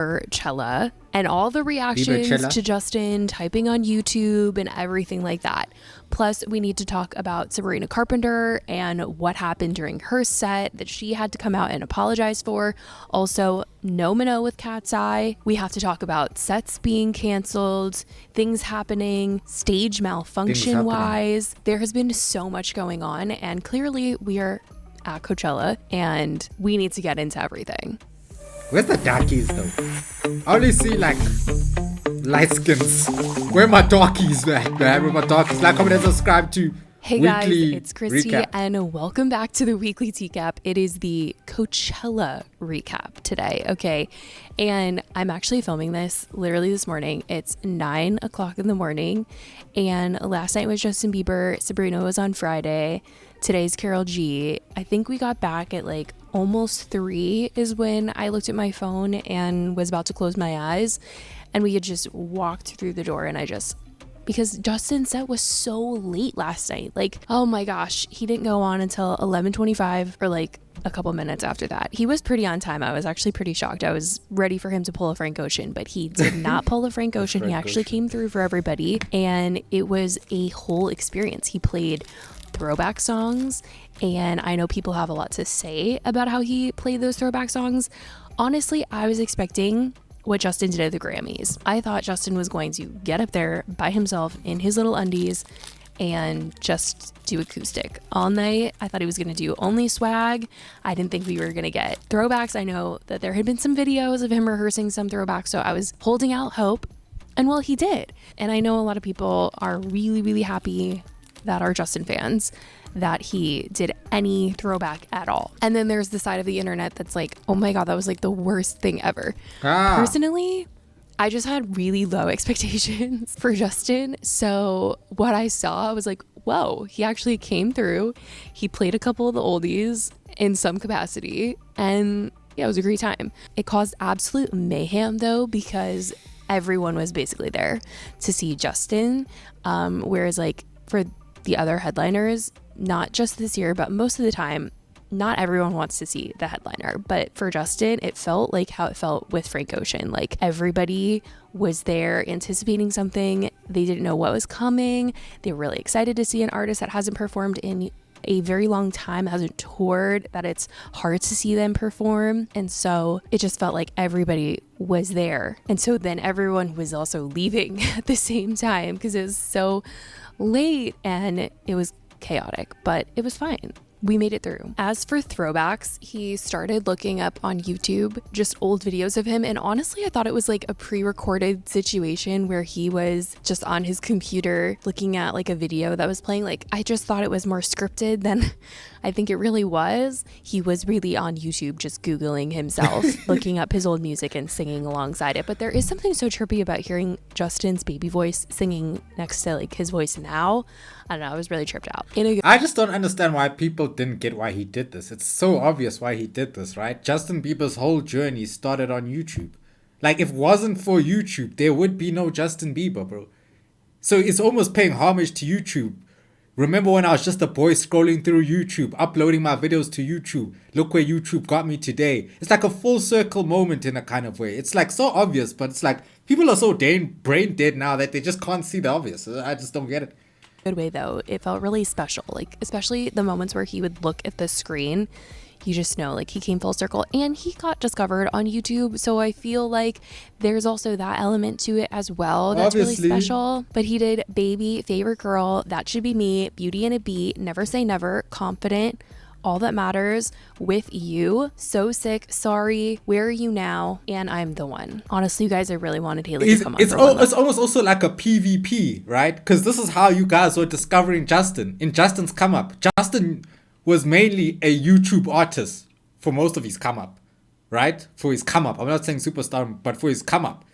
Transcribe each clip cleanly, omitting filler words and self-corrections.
Coachella and all the reactions to Justin typing on YouTube and everything like that. Plus, we need to talk about Sabrina Carpenter and what happened during her set that she had to come out and apologize for. Also, no Mano with Cat's Eye. We have to talk about sets being canceled, things happening, stage malfunction wise. There has been so much going on, and clearly we are at Coachella and we need to get into everything. Where's the darkies though? I only see like light skins. Where are my darkies, man? Where are my darkies? Like, comment, and subscribe to Hey Weekly guys, it's Christy Recap. and welcome back to the Weekly Recap. It is the Coachella recap today, okay? And I'm actually filming this literally this morning. It's 9 o'clock in the morning, and last night was Justin Bieber. Sabrina was on Friday. Today's Karol G. I think we got back at like almost 3 is when I looked at my phone and was about to close my eyes, and we had just walked through the door, and because Justin's set was so late last night. Like, oh my gosh, he didn't go on until 11:25 or like a couple minutes after that. He was pretty on time. I was actually pretty shocked. I was ready for him to pull a Frank Ocean, but he did not pull a Frank Ocean. He actually came through for everybody, and it was a whole experience. He played throwback songs, and I know people have a lot to say about how he played those throwback songs. Honestly, I was expecting what Justin did at the Grammys. I thought Justin was going to get up there by himself in his little undies and just do acoustic all night. I thought he was going to do only swag. I didn't think we were going to get throwbacks. I know that there had been some videos of him rehearsing some throwbacks, so I was holding out hope. And well, he did. And I know a lot of people are really, really happy that are Justin fans that he did any throwback at all. And then there's the side of the internet that's like, oh my God, that was like the worst thing ever. Personally, I just had really low expectations for Justin. So what I saw, I was like, whoa, he actually came through. He played a couple of the oldies in some capacity. And yeah, it was a great time. It caused absolute mayhem though, because everyone was basically there to see Justin. Whereas like for the other headliners, not just this year, but most of the time, not everyone wants to see the headliner. But for Justin, it felt like how it felt with Frank Ocean. Like everybody was there anticipating something. They didn't know what was coming. They were really excited to see an artist that hasn't performed in a very long time, hasn't toured, that it's hard to see them perform. And so it just felt like everybody was there. And so then everyone was also leaving at the same time because it was so late and it was chaotic, but it was fine. We made it through. As for throwbacks, he started looking up on YouTube just old videos of him, and honestly I thought it was like a pre-recorded situation where he was just on his computer looking at like a video that was playing. Like I just thought it was more scripted than I think it really was. He was really on YouTube just Googling himself, looking up his old music and singing alongside it. But there is something so trippy about hearing Justin's baby voice singing next to like his voice now. I don't know, I was really tripped out. I just don't understand why people didn't get why he did this. It's so obvious why he did this, right? Justin Bieber's whole journey started on YouTube. Like, if it wasn't for YouTube, there would be no Justin Bieber, bro. So it's almost paying homage to YouTube. Remember when I was just a boy scrolling through YouTube, uploading my videos to YouTube? Look where YouTube got me today. It's like a full circle moment in a kind of way. It's like so obvious, but it's like people are so brain dead now that they just can't see the obvious. I just don't get it. Good way though, it felt really special, like especially the moments where he would look at the screen. You just know like he came full circle, and he got discovered on YouTube, so I feel like there's also that element to it as well that's Obviously. really special. But he did Baby, Favorite Girl, That Should Be Me, Beauty and a Beat, Never Say Never, Confident, All That Matters, With You, So Sick, Sorry, Where Are You Now, and I'm the One. Honestly, you guys, I really wanted Haley to come on. It's almost also like a PvP, right? Because this is how you guys were discovering Justin in Justin's come up. Justin was mainly a YouTube artist for most of his come up, right? For his come up. I'm not saying superstar, but for his come up.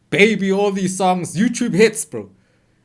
Baby, all these songs, YouTube hits, bro.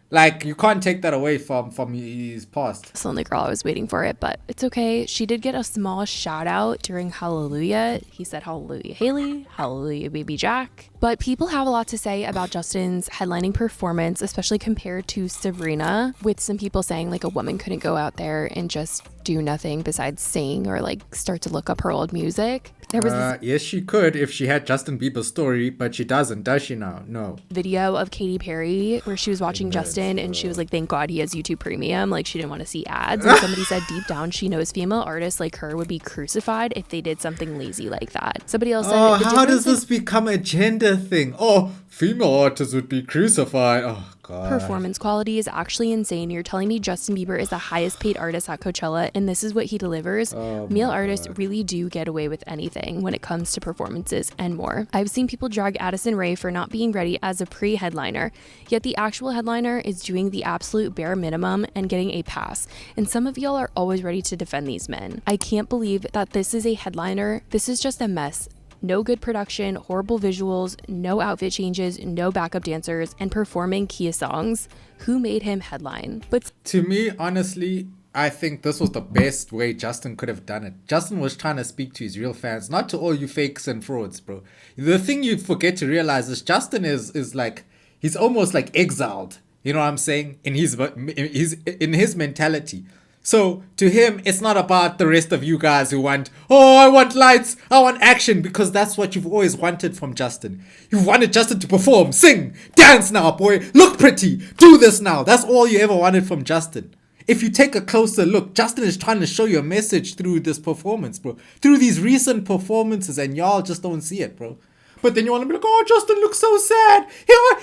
Like, you can't take that away from his past. This only girl, I was waiting for it, but it's okay. She did get a small shout out during Hallelujah. He said, Hallelujah Haley, Hallelujah Baby Jack. But people have a lot to say about Justin's headlining performance, especially compared to Sabrina, with some people saying like a woman couldn't go out there and just do nothing besides sing or like start to look up her old music. There was this yes, she could if she had Justin Bieber's story, but she doesn't, does she now? No. video of Katy Perry where she was watching Justin and she was like, thank God he has YouTube Premium. Like, she didn't want to see ads. And somebody said deep down she knows female artists like her would be crucified if they did something lazy like that. Somebody else said, Oh, how does this become a gender thing? Oh, female artists would be crucified. Oh, God. Performance quality is actually insane. You're telling me Justin Bieber is the highest paid artist at Coachella and this is what he delivers? Male artists really do get away with anything when it comes to performances and more. I've seen people drag Addison Rae for not being ready as a pre-headliner, yet the actual headliner is doing the absolute bare minimum and getting a pass. And some of y'all are always ready to defend these men. I can't believe that this is a headliner. This is just a mess. No good production, horrible visuals, no outfit changes, no backup dancers, and performing Kia songs. Who made him headline? But to me, honestly, I think this was the best way Justin could have done it. Justin was trying to speak to his real fans, not to all you fakes and frauds, bro. The thing you forget to realize is Justin is like, he's almost like exiled. You know what I'm saying? In his mentality. So to him, it's not about the rest of you guys who want, oh, I want lights, I want action, because that's what you've always wanted from Justin. You wanted Justin to perform, sing, dance now, boy, look pretty, do this now. That's all you ever wanted from Justin. If you take a closer look, Justin is trying to show you a message through this performance, bro. Through these recent performances, and y'all just don't see it, bro. But then you want to be like, oh, Justin looks so sad.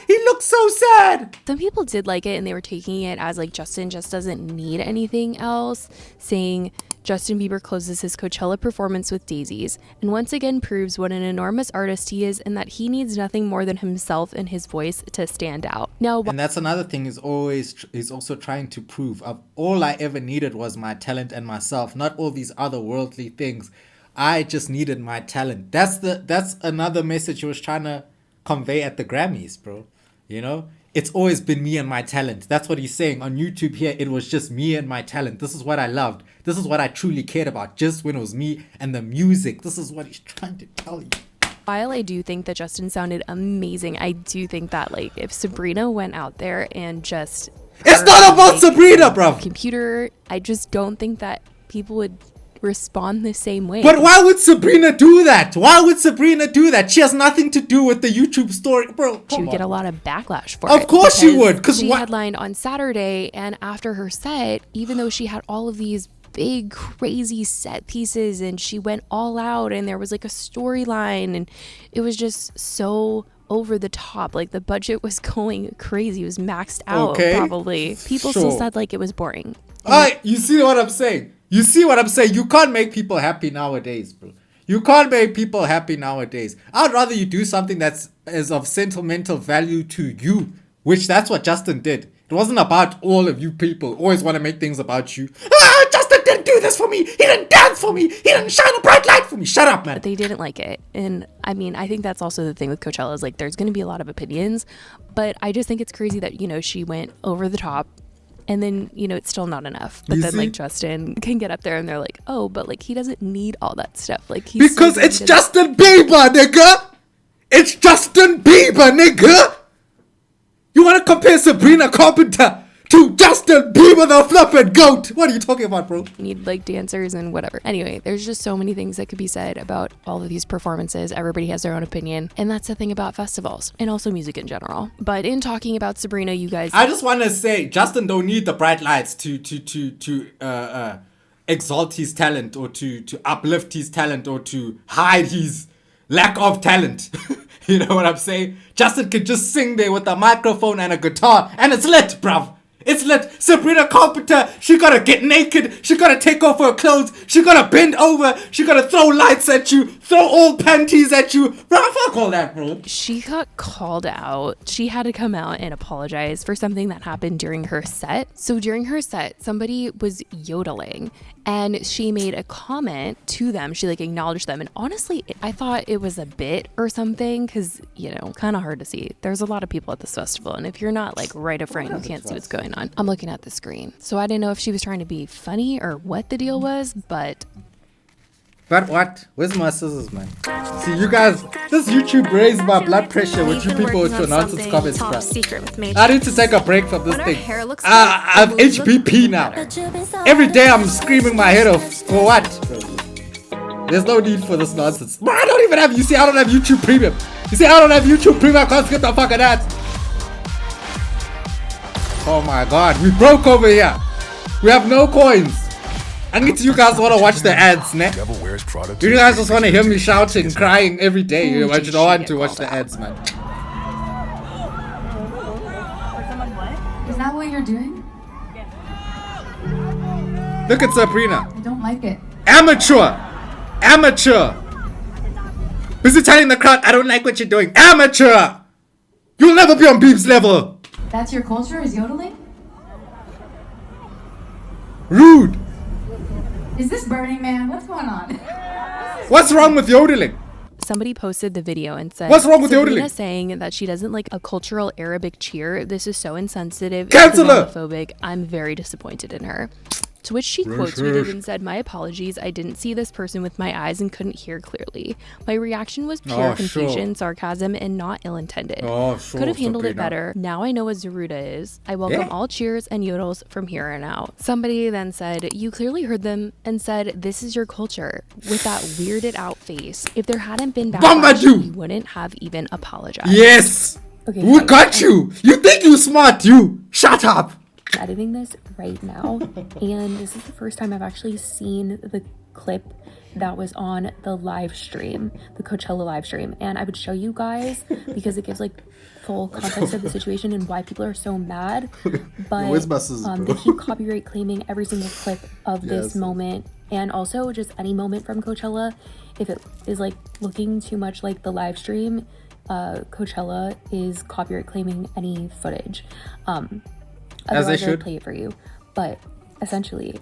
He looks so sad. Some people did like it and they were taking it as like Justin just doesn't need anything else, saying Justin Bieber closes his Coachella performance with daisies and once again proves what an enormous artist he is and that he needs nothing more than himself and his voice to stand out. Now, and that's another thing he's also trying to prove. All I ever needed was my talent and myself, not all these other worldly things. I just needed my talent. That's another message he was trying to convey at the Grammys, bro. You know? It's always been me and my talent. That's what he's saying. On YouTube here, it was just me and my talent. This is what I loved. This is what I truly cared about. Just when it was me and the music. This is what he's trying to tell you. While I do think that Justin sounded amazing, I do think that like if Sabrina went out there and just... It's not about Sabrina, bro! Computer, I just don't think that people would respond the same way. But why would Sabrina do that? Why would Sabrina do that? She has nothing to do with the YouTube story, bro. She would get a lot of backlash for it. Of course she would, because she headlined on Saturday, and after her set, even though she had all of these big crazy set pieces and she went all out and there was like a storyline and it was just so over the top, like the budget was going crazy, it was maxed out. Probably people still said like it was boring. You see what I'm saying? You see what I'm saying? You can't make people happy nowadays, bro. You can't make people happy nowadays. I'd rather you do something that's of sentimental value to you, which that's what Justin did. It wasn't about all of you people always want to make things about you. Justin didn't do this for me. He didn't dance for me. He didn't shine a bright light for me. Shut up, man. But they didn't like it. And I mean, I think that's also the thing with Coachella is like there's going to be a lot of opinions. But I just think it's crazy that, you know, she went over the top. And then, you know, it's still not enough. But then, like, Justin can get up there and they're like, oh, but, like, he doesn't need all that stuff. Like, he's because it's Justin Bieber, nigga! It's Justin Bieber, nigga! You want to compare Sabrina Carpenter to Justin Bieber, the flippin' goat? What are you talking about, bro? Need, like, dancers and whatever. Anyway, there's just so many things that could be said about all of these performances. Everybody has their own opinion. And that's the thing about festivals and also music in general. But in talking about Sabrina, you guys... I just want to say, Justin don't need the bright lights to exalt his talent or to uplift his talent or to hide his lack of talent. You know what I'm saying? Justin can just sing there with a microphone and a guitar and it's lit, bruv. It's lit. Sabrina Carpenter, she gotta get naked. She gotta take off her clothes. She gotta bend over. She gotta throw lights at you. Throw old panties at you. Bro, fuck all that, bro. She got called out. She had to come out and apologize for something that happened during her set. So during her set, somebody was yodeling and she made a comment to them. She like acknowledged them. And honestly, I thought it was a bit or something because, you know, kind of hard to see. There's a lot of people at this festival. And if you're not like right up front, you can't see what's going on. I'm looking at the screen. So I didn't know if she was trying to be funny or what the deal was, but But what? Where's my scissors, man? See, you guys, this YouTube raised my blood pressure with you people with your nonsense comments, bro. I need to take a break from this thing. I have HBP now. Every day I'm screaming my head off. For what? There's no need for this nonsense. Bro, I don't even have, you see, I don't have YouTube Premium. You see, I don't have YouTube Premium. I can't skip the fucking ads. Oh my god, we broke over here. We have no coins. I need you guys want to watch the ads, ne? Do you guys just want to hear me shouting, crying every day? I just don't want to watch the ads, man. Is that what you're doing? Look at Sabrina. I don't like it. Amateur. Amateur. Busy telling the crowd, I don't like what you're doing. Amateur. You'll never be on Beeb's level. That's your culture, is yodeling? Rude. Is this Burning Man? What's going on? What's wrong with yodeling? Somebody posted the video and said, what's wrong with Sabrina yodeling? Saying that she doesn't like a cultural Arabic cheer. This is so insensitive. Cancel her! Homophobic. I'm very disappointed in her. To which she quote tweeted and said, my apologies, I didn't see this person with my eyes and couldn't hear clearly. My reaction was pure confusion, sarcasm, and not ill-intended. Could have handled it better. Now I know what Zeruda is. I welcome all cheers and yodels from here on out. Somebody then said, you clearly heard them and said, this is your culture, with that weirded out face. If there hadn't been backlash, you wouldn't have even apologized. Yes! Okay, we got you! You think you smart, you! Shut up! Editing this right now, and this is the first time I've actually seen the clip that was on the live stream, the Coachella live stream, and I would show you guys because it gives like full context of the situation and why people are so mad. But they keep copyright claiming every single clip of this moment, and also just any moment from Coachella. If it is like looking too much like the live stream, Coachella is copyright claiming any footage. As they should. Play it for you, but essentially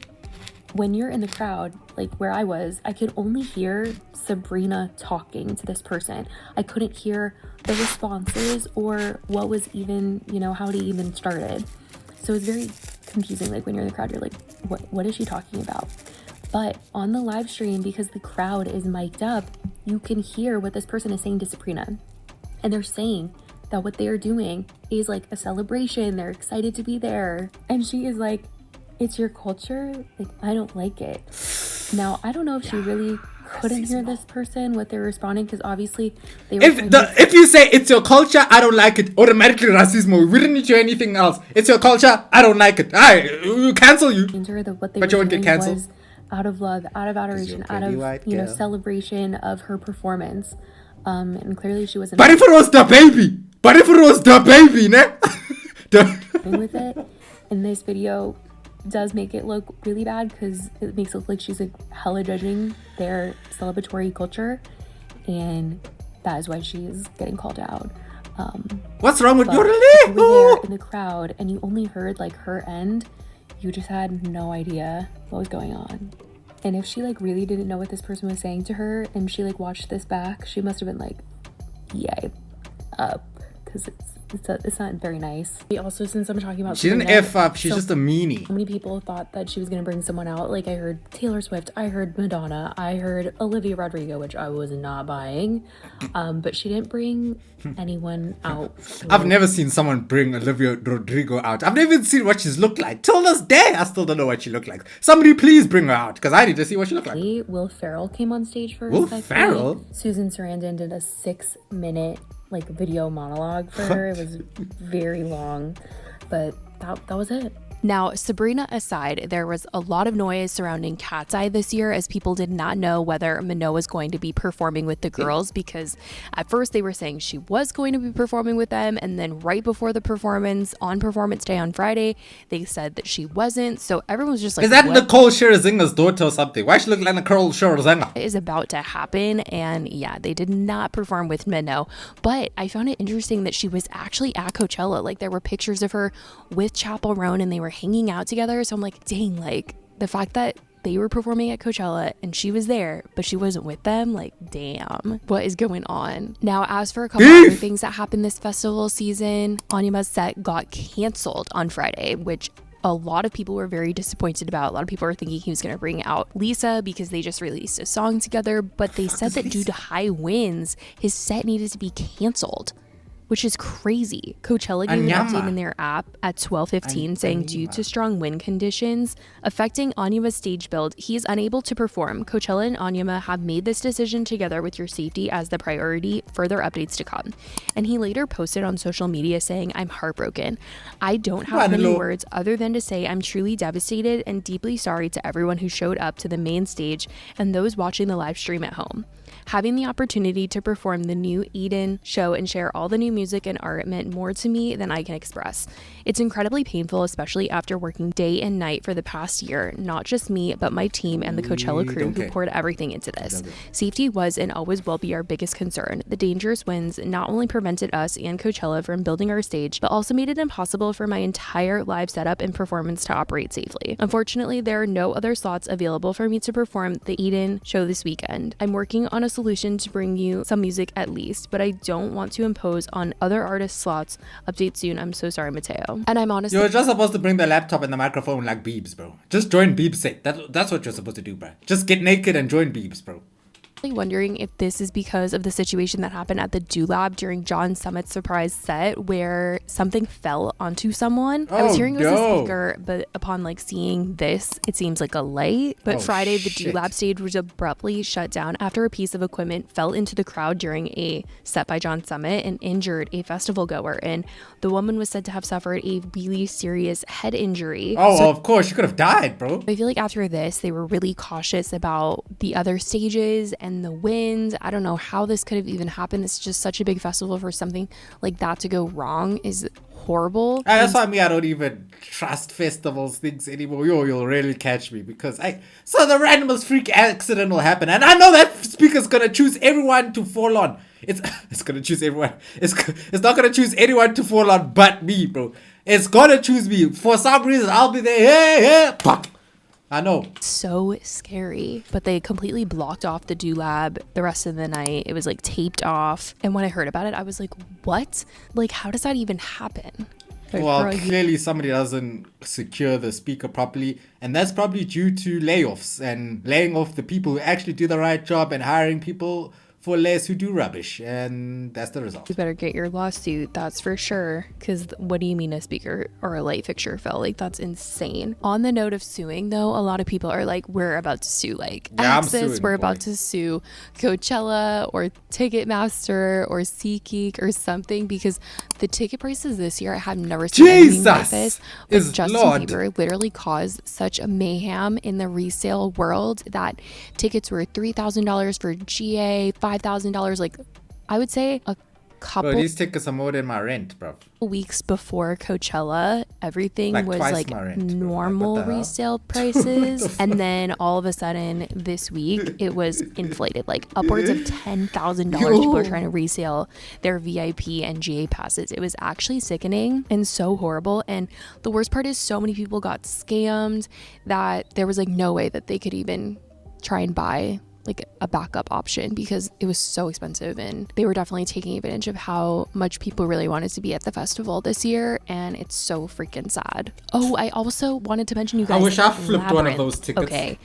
when you're in the crowd, like where I was, I could only hear Sabrina talking to this person. I couldn't hear the responses or what was even, you know, how it even started. So it's very confusing. Like when you're in the crowd, you're like, what is she talking about? But on the live stream, because the crowd is mic'd up, you can hear what this person is saying to Sabrina, and they're saying that what they are doing is like a celebration. They're excited to be there. And she is like, it's your culture? Like, I don't like it. Now, I don't know if she really couldn't hear this person, what they're responding, because obviously they were if you say it's your culture, I don't like it, automatically racism. We didn't need to hear anything else. It's your culture, I don't like it. We cancel you. But you won't get canceled. Out of love, out of adoration, out of, you know, celebration of her performance. And clearly she wasn't. But if it was the baby, ne? With it, and this video does make it look really bad because it makes it look like she's like hella judging their celebratory culture, and that is why she is getting called out. What's wrong with your you were there in the crowd and you only heard like her end, you just had no idea what was going on. And if she like really didn't know what this person was saying to her and she like watched this back, she must have been like, yay, up, because it's not very nice. Also, since I'm talking about, she didn't F up, she's just a meanie. So many people thought that she was gonna bring someone out. Like I heard Taylor Swift, I heard Madonna, I heard Olivia Rodrigo, which I was not buying. But she didn't bring anyone out. I've never seen someone bring Olivia Rodrigo out. I've never even seen what she's looked like. Till this day, I still don't know what she looked like. Somebody please bring her out, because I need to see what she looked like. Will Ferrell came on stage for Will Ferrell? Susan Sarandon did a 6-minute like video monologue for her. It was very long, but that was it. Now, Sabrina aside, there was a lot of noise surrounding Cat's Eye this year as people did not know whether Minogue was going to be performing with the girls, because at first they were saying she was going to be performing with them, and then right before the performance, on performance day on Friday, they said that she wasn't. So everyone was just like, is that Nicole Scherzinger's daughter or something? Why she look like Nicole Scherzinger? Is about to happen, and yeah, they did not perform with Minogue. But I found it interesting that she was actually at Coachella. Like there were pictures of her with Chappell Roan and they were hanging out together. So I'm like, dang, like the fact that they were performing at Coachella and she was there but she wasn't with them, like damn, what is going on? Now, as for a couple other things that happened this festival season, Anyama's set got canceled on Friday, which a lot of people were very disappointed about. A lot of people were thinking he was going to bring out Lisa because they just released a song together, but they said that due to high winds, his set needed to be canceled, which is crazy. Coachella gave an update in their app at 12:15 saying due to strong wind conditions affecting Anyama's stage build, he is unable to perform. Coachella and Anyama have made this decision together with your safety as the priority. Further updates to come. And he later posted on social media saying, I'm heartbroken. I don't have many words other than to say I'm truly devastated and deeply sorry to everyone who showed up to the main stage and those watching the live stream at home. Having the opportunity to perform the new Eden show and share all the new music and art meant more to me than I can express. It's incredibly painful, especially after working day and night for the past year, not just me, but my team and the Coachella crew who poured everything into this. Safety was and always will be our biggest concern. The dangerous winds not only prevented us and Coachella from building our stage, but also made it impossible for my entire live setup and performance to operate safely. Unfortunately, there are no other slots available for me to perform the Eden show this weekend. I'm working on a solution to bring you some music at least, but I don't want to impose on other artists' slots. Update soon. I'm so sorry, Mateo. And I'm honestly... You're just supposed to bring the laptop and the microphone like Biebs, bro. Just join Biebs' set. That's what you're supposed to do, bro. Just get naked and join Biebs, bro. Wondering if this is because of the situation that happened at the Do-Lab during John Summit's surprise set where something fell onto someone. I was hearing it was a speaker, but upon like seeing this, it seems like a light. But Friday, the Do-Lab stage was abruptly shut down after a piece of equipment fell into the crowd during a set by John Summit and injured a festival goer. And the woman was said to have suffered a really serious head injury. So of course, she could have died, bro. I feel like after this, they were really cautious about the other stages and the winds. I don't know how this could have even happened. It's just such a big festival for something like that to go wrong is horrible. That's why I don't even trust festivals things anymore. You'll really catch me because so the randomest freak accident will happen, and I know that speaker's gonna choose everyone to fall on. It's gonna choose everyone. It's not gonna choose anyone to fall on but me, bro. It's gonna choose me. For some reason, I'll be there. Hey, pop. I know. So scary. But they completely blocked off the Do-Lab the rest of the night. It was like taped off. And when I heard about it, I was like, what? Like, how does that even happen? Like, well, clearly somebody doesn't secure the speaker properly. And that's probably due to layoffs and laying off the people who actually do the right job and hiring people for less who do rubbish, and that's the result. You better get your lawsuit, that's for sure, because what do you mean a speaker or a light fixture fell? Like, that's insane. On the note of suing, though, a lot of people are like, we're about to sue like Access, we're about to sue Coachella or Ticketmaster or SeatGeek or something, because the ticket prices this year, I have never seen anything like this. But Justin Bieber literally caused such a mayhem in the resale world that tickets were $3,000 for GA, $5,000, like I would say a couple. Bro, these tickets are more than my rent, bro. Weeks before Coachella, everything was like rent, normal resale prices, and then all of a sudden this week it was inflated, like upwards of $10,000. People are trying to resale their VIP and GA passes. It was actually sickening and so horrible. And the worst part is so many people got scammed that there was like no way that they could even try and buy like a backup option because it was so expensive, and they were definitely taking advantage of how much people really wanted to be at the festival this year, and it's so freaking sad. Oh, I also wanted to mention you guys. I wish I flipped one of those tickets. Okay.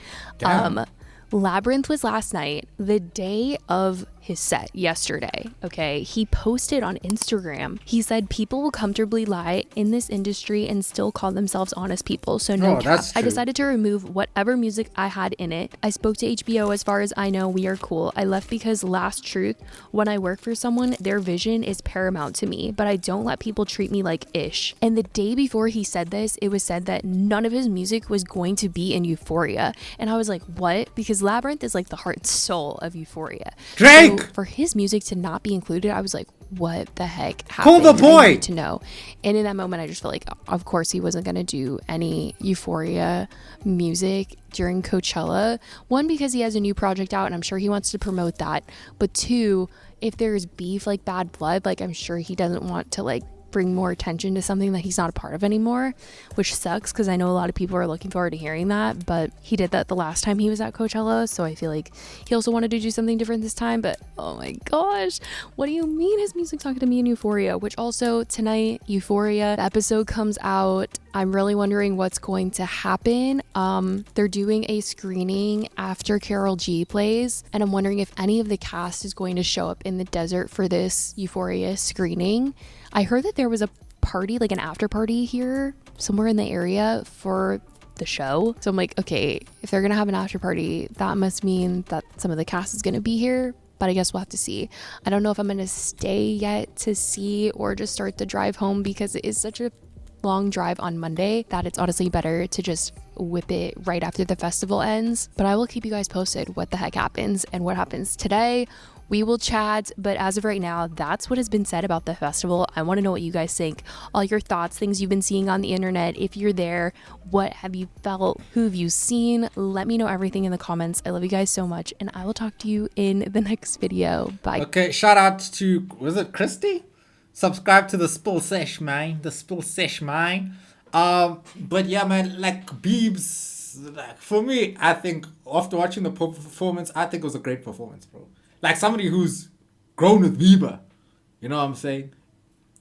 Labyrinth was last night, the day of his set yesterday. Okay, he posted on Instagram, he said people will comfortably lie in this industry and still call themselves honest people, so no cap. I decided to remove whatever music I had in it. I spoke to HBO. As far as I know, we are cool. I left because last truth, when I work for someone, their vision is paramount to me, but I don't let people treat me like ish. And the day before he said this, it was said that none of his music was going to be in Euphoria, and I was like, what? Because Labyrinth is like the heart and soul of Euphoria. Drake! So for his music to not be included, I was like, what the heck happened? Call the boy! I need to know. And in that moment, I just felt like, of course, he wasn't going to do any Euphoria music during Coachella. One, because he has a new project out, and I'm sure he wants to promote that. But two, if there's beef, like bad blood, like I'm sure he doesn't want to like bring more attention to something that he's not a part of anymore, which sucks because I know a lot of people are looking forward to hearing that. But he did that the last time he was at Coachella, so I feel like he also wanted to do something different this time. But oh my gosh, what do you mean his music's not going to be in Euphoria? Which also tonight, Euphoria episode comes out. I'm really wondering what's going to happen. They're doing a screening after Karol G plays, and I'm wondering if any of the cast is going to show up in the desert for this Euphoria screening. I heard that there was a party, like an after party here somewhere in the area for the show. So I'm like, okay, if they're gonna have an after party, that must mean that some of the cast is gonna be here. But I guess we'll have to see. I don't know if I'm gonna stay yet to see or just start the drive home, because it is such a long drive on Monday that it's honestly better to just whip it right after the festival ends. But I will keep you guys posted what the heck happens and what happens today. We will chat, but as of right now, that's what has been said about the festival. I want to know what you guys think, all your thoughts, things you've been seeing on the internet. If you're there, what have you felt? Who have you seen? Let me know everything in the comments. I love you guys so much, and I will talk to you in the next video. Bye. Okay, shout out to, was it Christy? Subscribe to the Spill Sesh, man. The Spill Sesh, man. But yeah, man, like Biebs, like, for me, I think after watching the performance, I think it was a great performance, bro. Like somebody who's grown with Bieber, you know what I'm saying?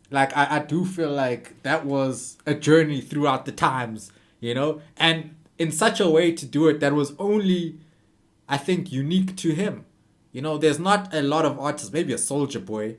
Like I do feel like that was a journey throughout the times, you know, and in such a way to do it that was only, I think, unique to him. You know, there's not a lot of artists, maybe a Soulja Boy,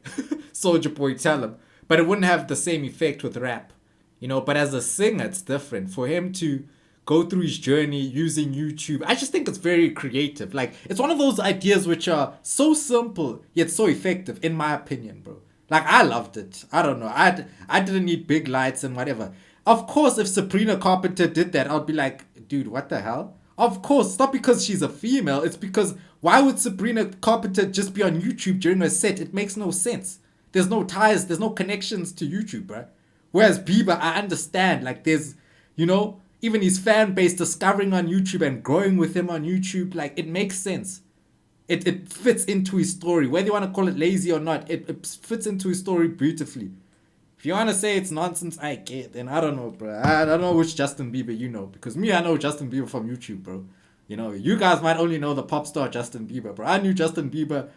Soulja Boy tell him, but it wouldn't have the same effect with rap, you know. But as a singer, it's different. For him to go through his journey using YouTube, I just think it's very creative. Like, it's one of those ideas which are so simple yet so effective, in my opinion, bro. Like, I loved it. I don't know. I didn't need big lights and whatever. Of course, if Sabrina Carpenter did that, I'd be like, dude, what the hell? Of course, it's not because she's a female. It's because why would Sabrina Carpenter just be on YouTube during her set? It makes no sense. There's no ties. There's no connections to YouTube, bro. Whereas Bieber, I understand. Like, there's, you know, even his fan base discovering on YouTube and growing with him on YouTube, like, it makes sense. It fits into his story. Whether you want to call it lazy or not, it fits into his story beautifully. If you want to say it's nonsense, I get. Then I don't know, bro. I don't know which Justin Bieber you know. Because me, I know Justin Bieber from YouTube, bro. You know, you guys might only know the pop star Justin Bieber, bro. I knew Justin Bieber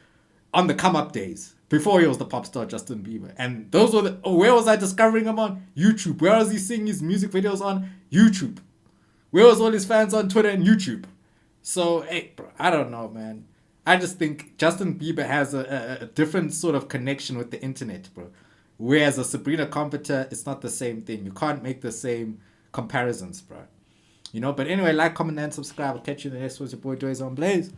on the come-up days, before he was the pop star Justin Bieber. And those were where was I discovering him on? YouTube. Where was he seeing his music videos on? YouTube. Where was all his fans on Twitter and YouTube? So, hey, bro, I don't know, man. I just think Justin Bieber has a different sort of connection with the internet, bro. Whereas a Sabrina Carpenter, it's not the same thing. You can't make the same comparisons, bro. You know, but anyway, like, comment, and subscribe. I'll catch you in the next one. It's your boy Dwayze on Blaze.